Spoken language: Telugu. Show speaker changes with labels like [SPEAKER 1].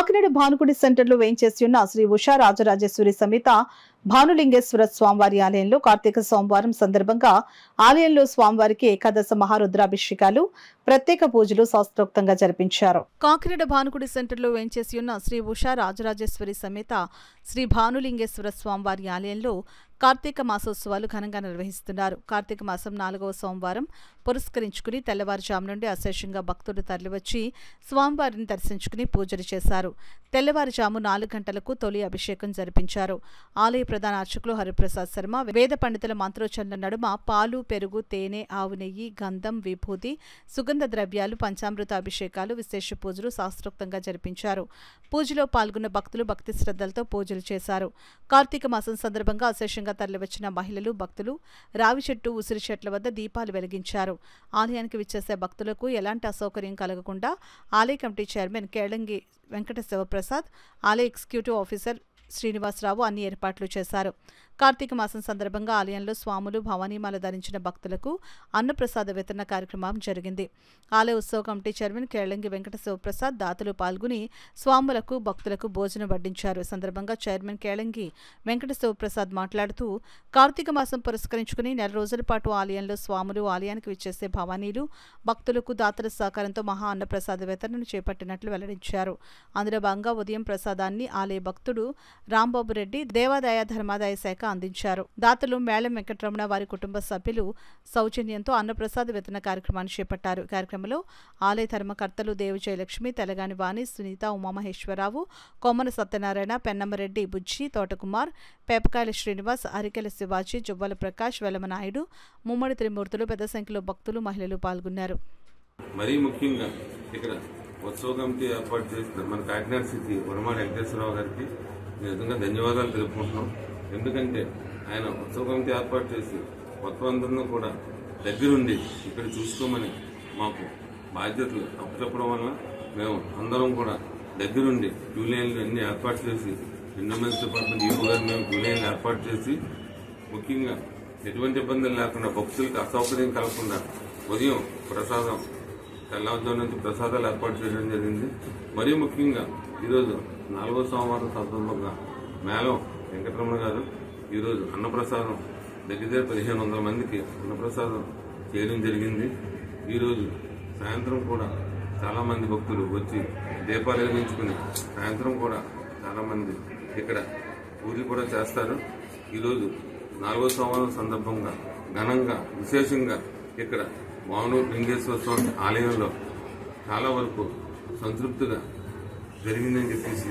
[SPEAKER 1] కాకినాడ భానుగుడి సెంటర్లో వేయించేసి ఉన్న శ్రీ ఉషా రాజరాజేశ్వరి సమేత భానులింగేశ్వర స్వామివారి ఆలయంలో కార్తీక సోమవారం సందర్భంగా ఆలయంలో స్వామివారికి ఏకాదశ మహారుద్రాభిషేకాలు ప్రత్యేక పూజలు శాస్త్రోక్తంగా జరిపించారు. కాకినాడ భానుగుడి సెంటర్లో వేయించేసి ఉన్న శ్రీ ఉషా రాజరాజేశ్వరి సమేత శ్రీ భానులింగేశ్వర స్వామివారి ఆలయంలో కార్తీక మాసోత్సవాలు ఘనంగా నిర్వహిస్తున్నారు. కార్తీక మాసం 4వ సోమవారం పురస్కరించుకుని తెల్లవారుజాము నుండి అశేషంగా భక్తులు తరలివచ్చి స్వామివారిని దర్శించుకుని పూజలు చేశారు. తెల్లవారుజాము 4 గంటలకు తొలి అభిషేకం జరిపించారు. ఆలయ ప్రధాన అర్చకులు హరిప్రసాద్ శర్మ వేద పండితుల మంత్రోచ్చరణల నడుమ పాలు, పెరుగు, తేనె, ఆవు నెయ్యి, గంధం, విభూతి, సుగంధ ద్రవ్యాలు, పంచామృత అభిషేకాలు, విశేష పూజలు శాస్త్రోక్తంగా జరిపించారు. పూజలో పాల్గొన్న భక్తులు భక్తి శ్రద్ధలతో పూజలు చేశారు. కార్తీక మాసం సందర్భంగా అశేషంగా తరలివచ్చిన మహిళలు, భక్తులు రావి చెట్టు, ఉసిరి చెట్ల వద్ద దీపాలు వెలిగించారు. ఆలయానికి విచ్చేసే భక్తులకు ఎలాంటి అసౌకర్యం కలగకుండా ఆలయ కమిటీ చైర్మన్ కేళంగి వెంకట శివప్రసాద్, ఆలయ ఎగ్జిక్యూటివ్ ఆఫీసర్ శ్రీనివాసరావు అన్ని ఏర్పాట్లు చేశారు. కార్తీక మాసం సందర్భంగా ఆలయంలో స్వాములు భవానీమాల ధరించిన భక్తులకు అన్నప్రసాద వితరణ కార్యక్రమం జరిగింది. ఆలయ ఉత్సవ కమిటీ చైర్మన్ కేళంగి వెంకట శివప్రసాద్ దాతలు పాల్గొని స్వాములకు, భక్తులకు భోజనం వడ్డించారు. ఈ సందర్భంగా చైర్మన్ కేళంగి వెంకట శివప్రసాద్ మాట్లాడుతూ కార్తీక మాసం పురస్కరించుకుని 4 రోజుల పాటు ఆలయంలో స్వాములు, ఆలయానికి విచ్చేసే భవానీలు, భక్తులకు దాతల సహకారంతో మహా అన్నప్రసాద వితరణను చేపట్టినట్లు వెల్లడించారు. అందులో భాగంగా ఉదయం ప్రసాదాన్ని ఆలయ భక్తుడు రాంబాబు రెడ్డి దేవాదాయ ధర్మాదాయ శాఖ అందించారు. దాతలు మేళం వెంకటరమణ వారి కుటుంబ సభ్యులు సౌజన్యంతో అన్నప్రసాద వితరణ కార్యక్రమాన్ని చేపట్టారు. కార్యక్రమంలో ఆలయ ధర్మకర్తలు దేవి జయలక్ష్మి, తెలగాని వాణి, సునీత, ఉమామహేశ్వరరావు, కొమ్మన సత్యనారాయణ, పెన్నమ్మరెడ్డి, బుజ్జి, తోటకుమార్, పేపకాయల శ్రీనివాస్, అరికెల శివాజీ, జువ్వల ప్రకాష్, వెలమనాయుడు, ముమ్మడి త్రిమూర్తులు, పెద్ద సంఖ్యలో భక్తులు, మహిళలు పాల్గొన్నారు.
[SPEAKER 2] మరీ ముఖ్యంగా ఇక్కడ ఉత్సవ కమిటీ ఏర్పాటు చేసిన మన కాకినాడ సిటీ వనమాడి వెంకటేశ్వరరావు గారికి నిజంగా ధన్యవాదాలు తెలుపుకుంటున్నాం. ఎందుకంటే ఆయన ఉత్సవ కమిటీ ఏర్పాటు చేసి మొత్తం అందరినీ కూడా దగ్గరుండి ఇక్కడ చూసుకోమని మాకు బాధ్యతలు అప్పచెప్పడం వల్ల మేము అందరం కూడా దగ్గరుండి క్యూలైన్లు అన్ని ఏర్పాటు చేసి ఇండోమెంట్స్ డిపార్ట్మెంట్ ఈవో గారు మేము క్యూలైన్లు ఏర్పాటు చేసి ముఖ్యంగా ఎటువంటి ఇబ్బందులు లేకుండా భక్తులకు అసౌకర్యం కలగకుండా ఉదయం ప్రసాదం తెల్లవారుజాము నుంచి ప్రసాదాలు ఏర్పాటు చేయడం జరిగింది. మరీ ముఖ్యంగా ఈరోజు 4వ సోమవారం సందర్భంగా మేళం వెంకటరమణ గారు ఈరోజు అన్నప్రసాదం దగ్గర 1500 మందికి అన్నప్రసాదం చేయడం జరిగింది. ఈరోజు సాయంత్రం కూడా చాలామంది భక్తులు వచ్చి దీపాలు వెలిగించుకుని సాయంత్రం కూడా చాలామంది ఇక్కడ పూజ కూడా చేస్తారు. ఈరోజు 4వ సోమవారం సందర్భంగా ఘనంగా విశేషంగా ఇక్కడ భానులింగేశ్వర స్వామి ఆలయంలో చాలా వరకు సంతృప్తిగా జరిగిందని చెప్పేసి